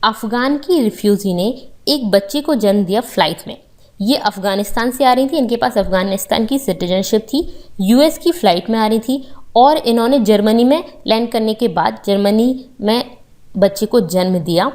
अफगान की रिफ्यूजी ने एक बच्चे को जन्म दिया फ्लाइट में। ये अफगानिस्तान से आ रही थी, इनके पास अफगानिस्तान की सिटीजनशिप थी, यूएस की फ़्लाइट में आ रही थी और इन्होंने जर्मनी में लैंड करने के बाद जर्मनी में बच्चे को जन्म दिया।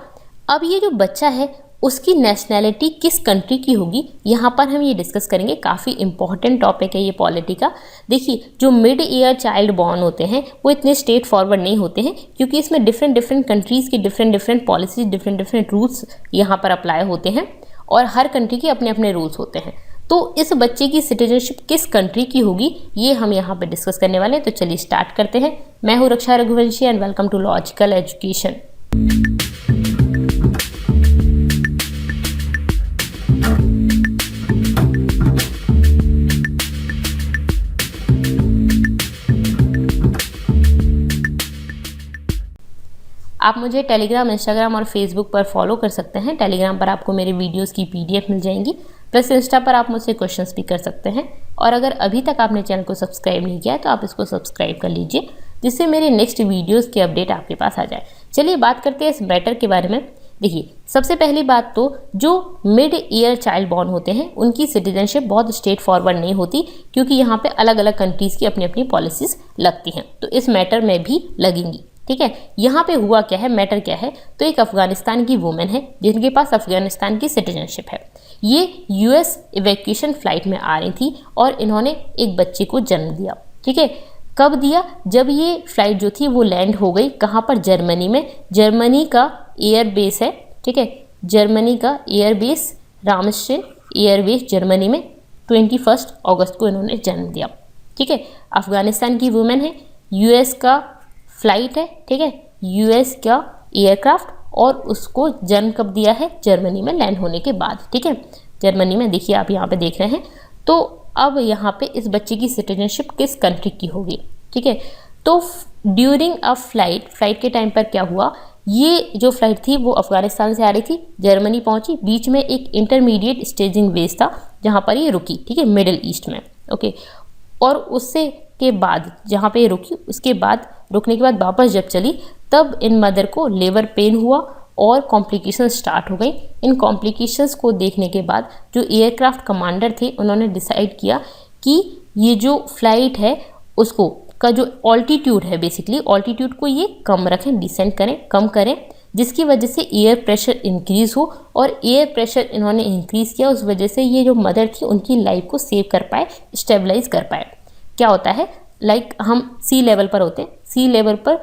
अब ये जो बच्चा है उसकी नेशनैलिटी किस कंट्री की होगी, यहाँ पर हम ये डिस्कस करेंगे। काफ़ी इंपॉर्टेंट टॉपिक है ये पॉलिटी का। देखिए, जो मिड ईयर चाइल्ड बॉर्न होते हैं वो इतने स्ट्रेट फॉरवर्ड नहीं होते हैं, क्योंकि इसमें डिफरेंट कंट्रीज़ की डिफरेंट पॉलिसीज, डिफरेंट रूल्स यहाँ पर अप्लाई होते हैं और हर कंट्री के अपने अपने रूल्स होते हैं। तो इस बच्चे की सिटीजनशिप किस कंट्री की होगी ये हम यहाँ पे डिस्कस करने वाले हैं। तो चलिए स्टार्ट करते हैं। मैं हूँ Raksha Raghuvanshi and welcome to logical education. आप मुझे टेलीग्राम, इंस्टाग्राम और फेसबुक पर फॉलो कर सकते हैं। टेलीग्राम पर आपको मेरे वीडियोस की पीडीएफ मिल जाएंगी, प्लस इंस्टा पर आप मुझसे क्वेश्चंस भी कर सकते हैं। और अगर अभी तक आपने चैनल को सब्सक्राइब नहीं किया है तो आप इसको सब्सक्राइब कर लीजिए, जिससे मेरे नेक्स्ट वीडियोज़ की अपडेट आपके पास आ जाए। चलिए बात करते हैं इस मैटर के बारे में। देखिए, सबसे पहली बात तो जो मिड ईयर चाइल्ड बॉर्न होते हैं उनकी सिटीजनशिप बहुत स्ट्रेट फॉरवर्ड नहीं होती, क्योंकि यहाँ पे अलग अलग कंट्रीज़ की अपनी अपनी पॉलिसीज़ लगती हैं, तो इस मैटर में भी लगेंगी। ठीक है, यहाँ पे हुआ क्या है, मैटर क्या है, तो एक अफगानिस्तान की वुमेन है जिनके पास अफगानिस्तान की सिटीजनशिप है। ये यूएस इवैक्यूएशन फ्लाइट में आ रही थी और इन्होंने एक बच्चे को जन्म दिया। ठीक है, कब दिया, जब ये फ्लाइट जो थी वो लैंड हो गई कहाँ पर, जर्मनी में। जर्मनी का एयरबेस है, ठीक है, जर्मनी का एयरबेस रामस्टेन एयरबेस जर्मनी में 21 अगस्त को इन्होंने जन्म दिया। ठीक है, अफगानिस्तान की वुमेन है, यूएस का फ्लाइट है, ठीक है, यूएस का एयरक्राफ्ट, और उसको जन्म कब दिया है, जर्मनी में लैंड होने के बाद। ठीक है, जर्मनी में, देखिए आप यहाँ पे देख रहे हैं। तो अब यहाँ पे इस बच्चे की सिटीजनशिप किस कंट्री की होगी। ठीक है, तो ड्यूरिंग अ फ्लाइट के टाइम पर क्या हुआ, ये जो फ्लाइट थी वो अफगानिस्तान से आ रही थी, जर्मनी पहुंची, बीच में एक इंटरमीडिएट स्टेजिंग बेस था जहाँ पर ये रुकी। ठीक है, मिडिल ईस्ट में। ओके, और उससे के बाद जहाँ पे ये रुकी, उसके बाद रुकने के बाद वापस जब चली तब इन मदर को लेबर पेन हुआ और कॉम्प्लिकेशन स्टार्ट हो गई। इन कॉम्प्लिकेशंस को देखने के बाद जो एयरक्राफ्ट कमांडर थे उन्होंने डिसाइड किया कि ये जो फ्लाइट है उसको का जो ऑल्टीट्यूड है, बेसिकली ऑल्टीट्यूड को ये कम रखें, डिसेंड करें, कम करें, जिसकी वजह से एयर प्रेशर इंक्रीज़ हो। और एयर प्रेशर इन्होंने इंक्रीज़ किया, उस वजह से ये जो मदर थी उनकी लाइफ को सेव कर पाए, स्टेबलाइज कर पाए। क्या होता है, लाइक हम सी लेवल पर होते हैं, सी लेवल पर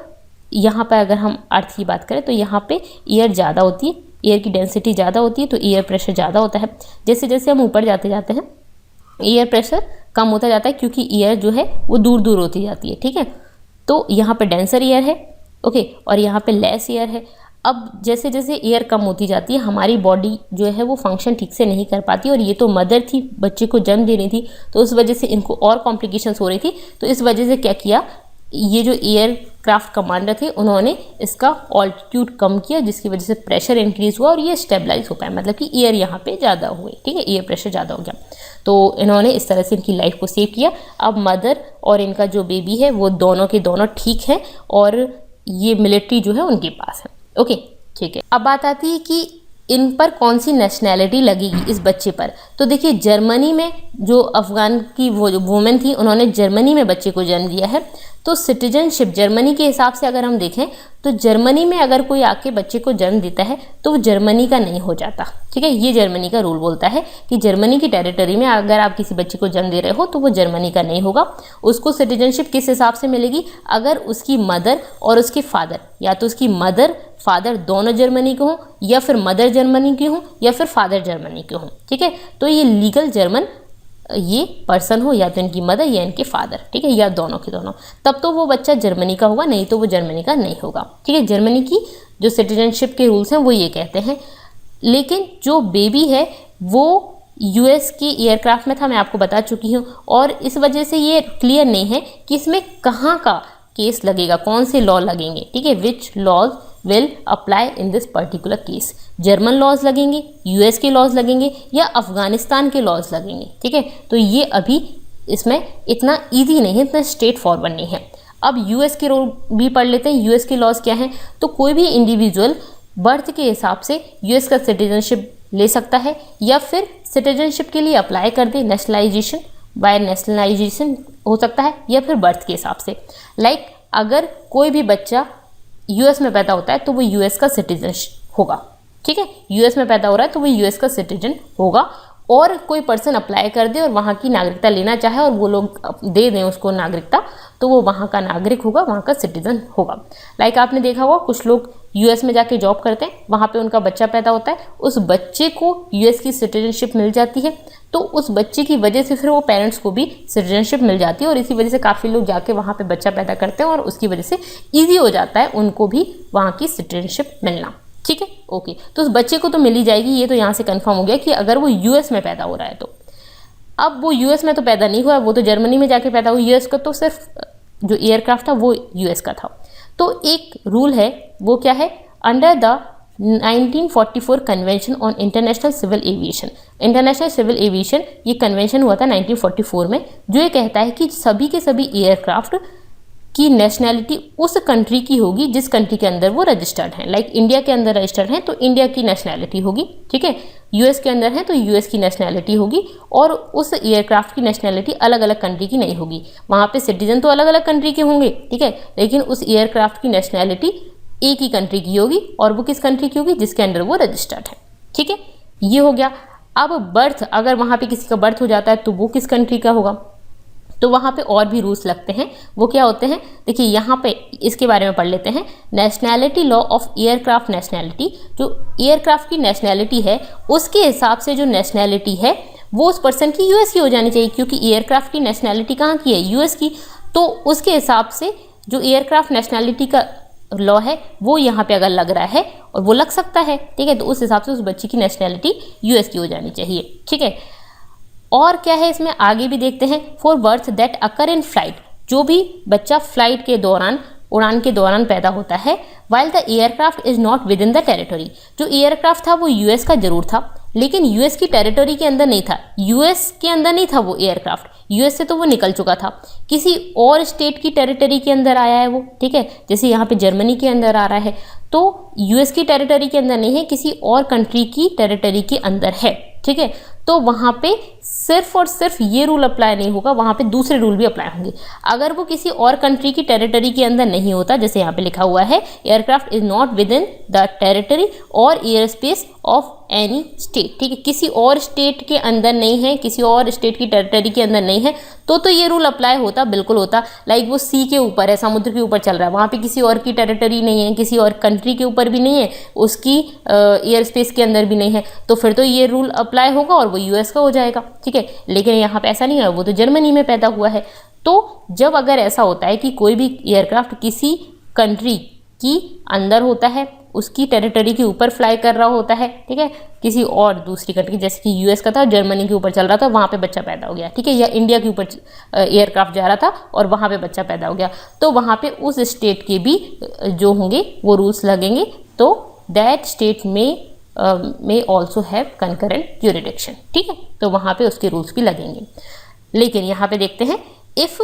यहाँ पर अगर हम अर्थ की बात करें तो यहाँ पे एयर ज़्यादा होती है, एयर की डेंसिटी ज़्यादा होती है, तो एयर प्रेशर ज़्यादा होता है। जैसे जैसे हम ऊपर जाते जाते हैं एयर प्रेशर कम होता जाता है, क्योंकि एयर जो है वो दूर दूर होती जाती है। ठीक है, तो यहाँ पे डेंसर एयर है, ओके, और यहाँ पे लेस एयर है। अब जैसे जैसे एयर कम होती जाती है हमारी बॉडी जो है वो फंक्शन ठीक से नहीं कर पाती, और ये तो मदर थी, बच्चे को जन्म दे रही थी, तो उस वजह से इनको और कॉम्प्लिकेशंस हो रही थी। तो इस वजह से क्या किया, ये जो एयरक्राफ्ट कमांडर थे उन्होंने इसका ऑल्टीट्यूड कम किया, जिसकी वजह से प्रेशर इंक्रीज हुआ और ये स्टेबलाइज हो पाया, मतलब कि एयर यहाँ पे ज़्यादा हुई। ठीक है, एयर प्रेशर ज़्यादा हो गया, तो इन्होंने इस तरह से इनकी लाइफ को सेव किया। अब मदर और इनका जो बेबी है वो दोनों के दोनों ठीक है, और ये मिलिट्री जो है उनके पास है। ओके, ठीक है, अब बात आती है कि इन पर कौन सी नेशनैलिटी लगेगी इस बच्चे पर। तो देखिए, जर्मनी में जो अफगान की वो जो वुमेन थी उन्होंने जर्मनी में बच्चे को जन्म दिया है, तो सिटीजनशिप जर्मनी के हिसाब से अगर हम देखें तो जर्मनी में अगर कोई आके बच्चे को जन्म देता है तो वो जर्मनी का नहीं हो जाता। ठीक है, ये जर्मनी का रूल बोलता है कि जर्मनी की टेरिटरी में अगर आप किसी बच्चे को जन्म दे रहे हो तो वो जर्मनी का नहीं होगा। उसको सिटीजनशिप किस हिसाब से मिलेगी, अगर उसकी मदर और उसके फादर, या तो उसकी मदर फादर दोनों जर्मनी के हों, या फिर मदर जर्मनी की हों, या फिर फादर जर्मनी के हों। ठीक है, तो ये लीगल जर्मन ये पर्सन हो, या तो इनकी मदर या इनके फादर, ठीक है, या दोनों के दोनों, तब तो वो बच्चा जर्मनी का होगा, नहीं तो वो जर्मनी का नहीं होगा। ठीक है, जर्मनी की जो सिटीजनशिप के रूल्स हैं वो ये कहते हैं। लेकिन जो बेबी है वो यूएस की एयरक्राफ्ट में था, मैं आपको बता चुकी हूँ, और इस वजह से ये क्लियर नहीं है कि इसमें कहाँ का केस लगेगा, कौन से लॉ लगेंगे। ठीक है, which laws will apply in this particular case, German laws लगेंगे, यूएस के लॉज लगेंगे, या अफगानिस्तान के लॉज लगेंगे। ठीक है, तो ये अभी इसमें इतना ईजी नहीं है, इतना स्ट्रेट फॉरवर्ड नहीं है। अब यूएस के रूल भी पढ़ लेते हैं, यूएस के लॉज क्या हैं। तो कोई भी इंडिविजुअल बर्थ के हिसाब से यूएस का सिटीजनशिप ले सकता है, या फिर सिटीजनशिप के लिए अप्लाई कर दे, नेशनलाइजेशन बाय नेशनलाइजेशन हो सकता है, या फिर बर्थ के हिसाब से। लाइक अगर कोई भी बच्चा यूएस में पैदा होता है तो वो यूएस का सिटीजन होगा, ठीक है, यूएस में पैदा हो रहा है तो वो यूएस का सिटीजन होगा। और कोई पर्सन अप्लाई कर दे और वहाँ की नागरिकता लेना चाहे और वो लोग दे दें उसको नागरिकता, तो वो वहाँ का नागरिक होगा, वहाँ का सिटीजन होगा। लाइक आपने देखा होगा कुछ लोग यूएस में जाके जॉब करते हैं, वहाँ पे उनका बच्चा पैदा होता है, उस बच्चे को यूएस की सिटीजनशिप मिल जाती है, तो उस बच्चे की वजह से फिर वो पेरेंट्स को भी सिटीजनशिप मिल जाती है, और इसी वजह से काफ़ी लोग जाके वहाँ पे बच्चा पैदा करते हैं और उसकी वजह से ईजी हो जाता है उनको भी वहाँ की सिटीजनशिप मिलना, ठीक है। ओके, तो उस बच्चे को तो मिल ही जाएगी, ये तो यहाँ से कंफर्म हो गया कि अगर वो यूएस में पैदा हो रहा है तो। अब वो यूएस में तो पैदा नहीं हुआ, वो तो जर्मनी में जाके पैदा हुआ, यूएस का तो सिर्फ जो एयरक्राफ्ट था वो यूएस का था। तो एक रूल है, वो क्या है, under the 1944 convention on international civil aviation. International civil aviation ये कन्वेंशन हुआ था 1944 में, जो ये कहता है कि सभी के सभी एयरक्राफ्ट की नेशनैलिटी उस कंट्री की होगी जिस कंट्री के अंदर वो रजिस्टर्ड हैं। लाइक इंडिया के अंदर रजिस्टर्ड हैं तो इंडिया की नेशनैलिटी होगी, ठीक है, यूएस के अंदर है तो यूएस की नेशनैलिटी होगी, और उस एयरक्राफ्ट की नेशनैलिटी अलग अलग कंट्री की नहीं होगी। वहाँ पे सिटीजन तो अलग अलग कंट्री के होंगे, ठीक है, लेकिन उस एयरक्राफ्ट की नेशनैलिटी एक ही कंट्री की होगी, और वो किस कंट्री की होगी, जिसके अंडर वो रजिस्टर्ड है, ठीक है, ये हो गया। अब बर्थ, अगर वहाँ पे किसी का बर्थ हो जाता है तो वो किस कंट्री का होगा, तो वहाँ पे और भी रूल्स लगते हैं। वो क्या होते हैं, देखिए यहाँ पे इसके बारे में पढ़ लेते हैं। Nationality law of aircraft nationality, जो एयरक्राफ्ट की नेशनैलिटी है उसके हिसाब से जो नेशनैलिटी है वो उस पर्सन की यूएस की हो जानी चाहिए, क्योंकि एयरक्राफ्ट की नेशनैलिटी कहाँ की है, यूएस की। तो उसके हिसाब से जो एयरक्राफ्ट नेशनैलिटी का लॉ है वो यहाँ पे अगर लग रहा है, और वो लग सकता है, ठीक है, तो उस हिसाब से उस बच्चे की नेशनैलिटी यूएस की हो जानी चाहिए, ठीक है। और क्या है इसमें आगे भी देखते हैं। For birth that occur in flight, जो भी बच्चा फ्लाइट के दौरान, उड़ान के दौरान पैदा होता है, while the aircraft is not within the territory, जो एयरक्राफ्ट था वो यूएस का जरूर था लेकिन यूएस की टेरिटरी के अंदर नहीं था, यूएस के अंदर नहीं था वो एयरक्राफ्ट, यूएस से तो वो निकल चुका था, किसी और स्टेट की टेरिटरी के अंदर आया है वो, ठीक है, जैसे यहाँ पे जर्मनी के अंदर आ रहा है, तो यूएस की टेरिटरी के अंदर नहीं है, किसी और कंट्री की टेरिटरी के अंदर है, ठीक है। तो वहाँ पे सिर्फ और सिर्फ ये रूल अप्लाई नहीं होगा, वहाँ पे दूसरे रूल भी अप्लाई होंगे। अगर वो किसी और कंट्री की टेरिटरी के अंदर नहीं होता, जैसे यहाँ पे लिखा हुआ है aircraft is not within the territory और airspace of any state, ठीक है, किसी और स्टेट के अंदर नहीं है, किसी और स्टेट की टेरिटरी के अंदर नहीं है, तो ये रूल अप्लाई होता, बिल्कुल होता। लाइक वो सी के ऊपर है, समुद्र के ऊपर चल रहा है, वहाँ पे किसी और की टेरिटरी नहीं है, किसी और कंट्री के ऊपर भी नहीं है, उसकी एयर स्पेस के अंदर भी नहीं है, तो फिर तो ये रूल अप्लाई होगा और वो यूएस का हो जाएगा, ठीक है। लेकिन यहाँ पे ऐसा नहीं है, वो तो जर्मनी में पैदा हुआ है। तो जब अगर ऐसा होता है कि कोई भी एयरक्राफ्ट किसी कंट्री की अंदर होता है, उसकी टेरिटरी के ऊपर फ्लाई कर रहा होता है, ठीक है, किसी और दूसरी कंट्री, जैसे कि यूएस का था, जर्मनी के ऊपर चल रहा था, वहाँ पे बच्चा पैदा हो गया, ठीक है, या इंडिया के ऊपर एयरक्राफ्ट जा रहा था और वहाँ पे बच्चा पैदा हो गया, तो वहाँ पे उस स्टेट के भी जो होंगे वो रूल्स लगेंगे, तो दैट स्टेट में ऑल्सो हैव कंकरेंट ज्यूरिडिक्शन, ठीक है, तो वहाँ पे उसके रूल्स भी लगेंगे। लेकिन यहाँ पे देखते हैं, if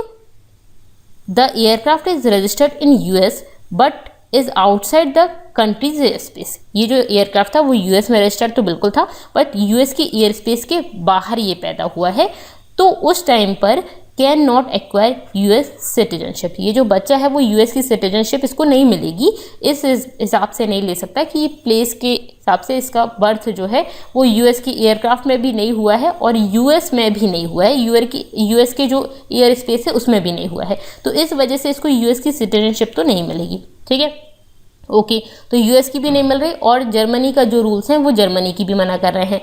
the aircraft is registered in US but is outside the countries air space, ये जो एयरक्राफ्ट था वो यूएस में रजिस्टर्ड तो बिल्कुल था, बट यूएस की एयर स्पेस के बाहर ये पैदा हुआ है, तो उस टाइम पर can not acquire US citizenship, ये जो बच्चा है वो यूएस की सिटीजनशिप इसको नहीं मिलेगी, इस हिसाब से नहीं ले सकता कि ये प्लेस के हिसाब से इसका बर्थ जो है वो यूएस की एयरक्राफ्ट में भी नहीं हुआ है और यूएस में भी नहीं हुआ है, यूएस के जो एयर स्पेस है उसमें भी नहीं हुआ है, तो इस वजह से इसको यूएस की सिटीजनशिप तो नहीं मिलेगी, ठीक है। ओके, तो यूएस की भी नहीं मिल रही और जर्मनी का जो रूल्स हैं वो जर्मनी की भी मना कर रहे हैं।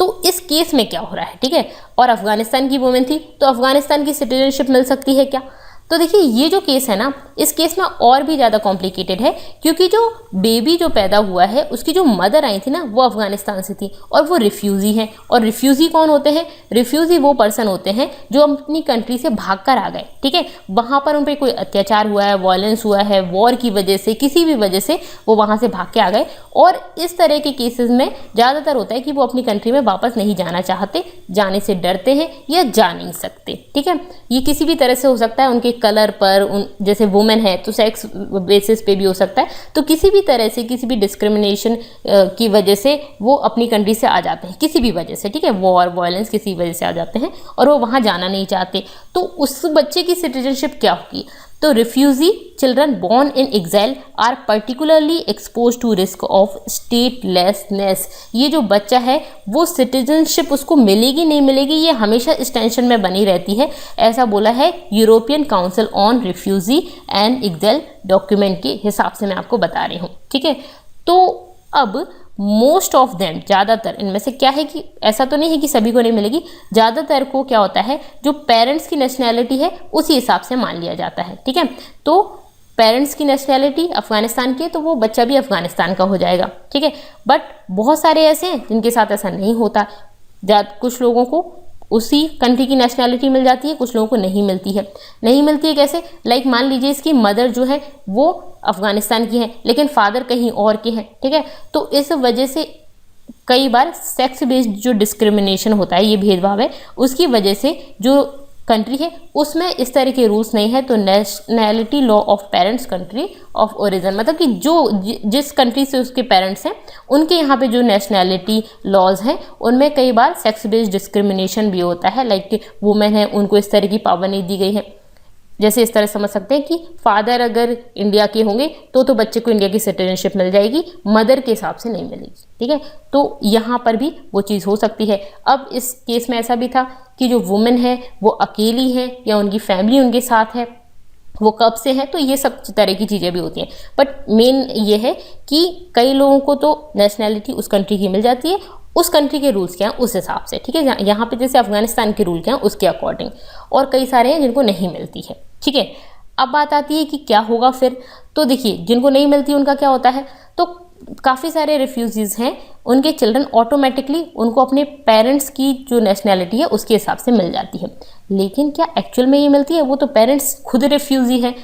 तो इस केस में क्या हो रहा है, ठीक है, और अफगानिस्तान की वुमेन थी, तो अफगानिस्तान की सिटीजनशिप मिल सकती है क्या? तो देखिए ये जो केस है ना, इस केस में और भी ज़्यादा कॉम्प्लिकेटेड है, क्योंकि जो बेबी जो पैदा हुआ है उसकी जो मदर आई थी ना वो अफगानिस्तान से थी और वो रिफ्यूज़ी हैं। और रिफ्यूज़ी कौन होते हैं? रिफ्यूज़ी वो पर्सन होते हैं जो अपनी कंट्री से भाग कर आ गए, ठीक है, वहाँ पर उन पर कोई अत्याचार हुआ है, वायलेंस हुआ है, वॉर की वजह से, किसी भी वजह से वो वहाँ से भाग के आ गए। और इस तरह के केसेस में ज़्यादातर होता है कि वो अपनी कंट्री में वापस नहीं जाना चाहते, जाने से डरते हैं या जा नहीं सकते, ठीक है। ये किसी भी तरह से हो सकता है, उनके कलर पर, उन जैसे वुमेन है तो सेक्स बेसिस पे भी हो सकता है, तो किसी भी तरह से किसी भी डिस्क्रिमिनेशन की वजह से वो अपनी कंट्री से आ जाते हैं, किसी भी वजह से, ठीक है, वॉर वायलेंस किसी वजह से आ जाते हैं और वो वहाँ जाना नहीं चाहते, तो उस बच्चे की सिटीजनशिप क्या होगी? तो refugee children born in exile are particularly expose to risk of statelessness. ये जो बच्चा है वो सिटीजनशिप उसको मिलेगी नहीं मिलेगी, ये हमेशा इस टेंशन में बनी रहती है, ऐसा बोला है European council on refugee and exile document के हिसाब से मैं आपको बता रही हूँ, ठीक है। तो अब मोस्ट ऑफ देम, ज़्यादातर इनमें से क्या है कि ऐसा तो नहीं है कि सभी को नहीं मिलेगी, ज़्यादातर को क्या होता है जो पेरेंट्स की नेशनैलिटी है उसी हिसाब से मान लिया जाता है, ठीक है। तो पेरेंट्स की नेशनैलिटी अफगानिस्तान की है तो वो बच्चा भी अफगानिस्तान का हो जाएगा, ठीक है। बट बहुत सारे ऐसे हैं जिनके साथ ऐसा नहीं होता, कुछ लोगों को उसी कंट्री की नेशनैलिटी मिल जाती है, कुछ लोगों को नहीं मिलती है। नहीं मिलती है कैसे? लाइक मान लीजिए इसकी मदर जो है वो अफगानिस्तान की है लेकिन फादर कहीं और के हैं, ठीक है। तो इस वजह से कई बार सेक्स बेस्ड जो डिस्क्रिमिनेशन होता है, ये भेदभाव है, उसकी वजह से जो कंट्री है उसमें इस तरह के रूल्स नहीं है, तो nationality law of parents country of origin, मतलब कि जिस कंट्री से उसके पेरेंट्स हैं उनके यहाँ पे जो नेशनैलिटी लॉज हैं उनमें कई बार सेक्स बेस्ड डिस्क्रिमिनेशन भी होता है। लाइक वुमेन है उनको इस तरह की पावर नहीं दी गई है, जैसे इस तरह समझ सकते हैं कि फादर अगर इंडिया के होंगे तो बच्चे को इंडिया की सिटीजनशिप मिल जाएगी, मदर के हिसाब से नहीं मिलेगी, ठीक है। तो यहाँ पर भी वो चीज़ हो सकती है। अब इस केस में ऐसा भी था कि जो वुमेन है वो अकेली है या उनकी फैमिली उनके साथ है, वो कब से है, तो ये सब तरह की चीज़ें भी होती हैं। बट मेन ये है कि कई लोगों को तो नेशनैलिटी उस कंट्री की मिल जाती है, उस कंट्री के रूल्स क्या हैं उस हिसाब से, ठीक है। यहाँ पे जैसे अफगानिस्तान के रूल क्या हैं उसके अकॉर्डिंग, और कई सारे हैं जिनको नहीं मिलती है, ठीक है। अब बात आती है कि क्या होगा फिर। तो देखिए जिनको नहीं मिलती उनका क्या होता है, तो काफ़ी सारे रिफ्यूजीज़ हैं, उनके चिल्ड्रन ऑटोमेटिकली उनको अपने पेरेंट्स की जो नेशनैलिटी है उसके हिसाब से मिल जाती है। लेकिन क्या एक्चुअल में ये मिलती है? वो तो पेरेंट्स खुद रिफ्यूजी हैं,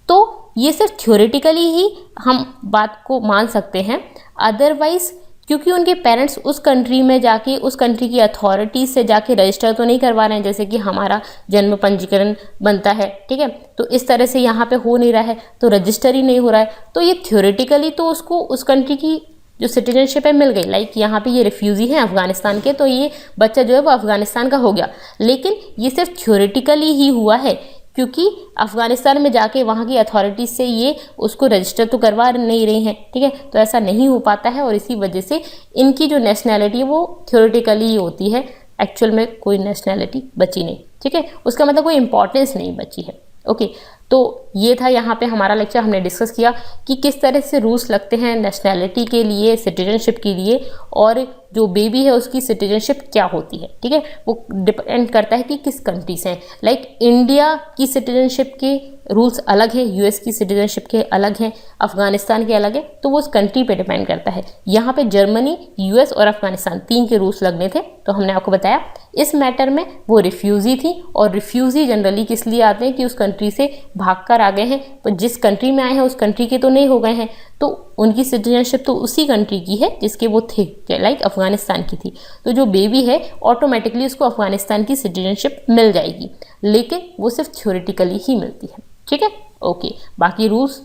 तो ये सिर्फ थ्योरेटिकली ही हम बात को मान सकते हैं। अदरवाइज क्योंकि उनके पेरेंट्स उस कंट्री में जाके उस कंट्री की अथॉरिटी से जाके रजिस्टर तो नहीं करवा रहे हैं, जैसे कि हमारा जन्म पंजीकरण बनता है, ठीक है। तो इस तरह से यहाँ पे हो नहीं रहा है, तो रजिस्टर ही नहीं हो रहा है, तो ये थ्योरेटिकली तो उसको उस कंट्री की जो सिटीजनशिप है मिल गई। लाइक यहाँ पे ये रिफ्यूजी हैं अफगानिस्तान के, तो ये बच्चा जो है वो अफगानिस्तान का हो गया। लेकिन ये सिर्फ थ्योरेटिकली ही हुआ है, क्योंकि अफगानिस्तान में जाके वहाँ की अथॉरिटी से ये उसको रजिस्टर तो करवा नहीं रही हैं, ठीक है। तो ऐसा नहीं हो पाता है और इसी वजह से इनकी जो नेशनैलिटी है वो थ्योरेटिकली ही होती है, एक्चुअल में कोई नेशनैलिटी बची नहीं, ठीक है। उसका मतलब कोई इंपॉर्टेंस नहीं बची है, ओके। तो ये था यहाँ पे हमारा लेक्चर, हमने डिस्कस किया कि किस तरह से रूल्स लगते हैं नेशनैलिटी के लिए, सिटीजनशिप के लिए, और जो बेबी है उसकी सिटीजनशिप क्या होती है, ठीक है। वो डिपेंड करता है कि किस कंट्री से हैं। लाइक इंडिया की सिटीजनशिप के रूल्स अलग हैं, यूएस की सिटीजनशिप के अलग हैं, अफगानिस्तान के अलग है, तो वो उस कंट्री पे डिपेंड करता है। यहाँ पे जर्मनी, यूएस और अफगानिस्तान 3 के रूल्स लगने थे, तो हमने आपको बताया इस मैटर में वो रिफ्यूजी थी। और रिफ्यूजी जनरली किस लिए आते हैं कि उस कंट्री से भागकर आ गए हैं, पर जिस कंट्री में आए हैं उस कंट्री के तो नहीं हो गए हैं, तो उनकी सिटीजनशिप तो उसी कंट्री की है जिसके वो थे, लाइक अफगानिस्तान की थी। तो जो बेबी है ऑटोमेटिकली उसको अफगानिस्तान की सिटीजनशिप मिल जाएगी, लेकिन वो सिर्फ थ्योरेटिकली ही मिलती है, ठीक है, ओके। बाकी रूल्स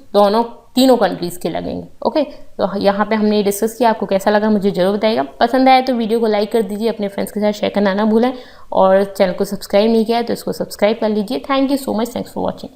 तीनों कंट्रीज़ के लगेंगे, ओके। तो यहाँ पे हमने डिस्कस किया, आपको कैसा लगा मुझे जरूर बताइएगा। पसंद आया तो वीडियो को लाइक कर दीजिए, अपने फ्रेंड्स के साथ शेयर करना ना भूलें, और चैनल को सब्सक्राइब नहीं किया है तो इसको सब्सक्राइब कर लीजिए। Thank you so much, thanks for watching.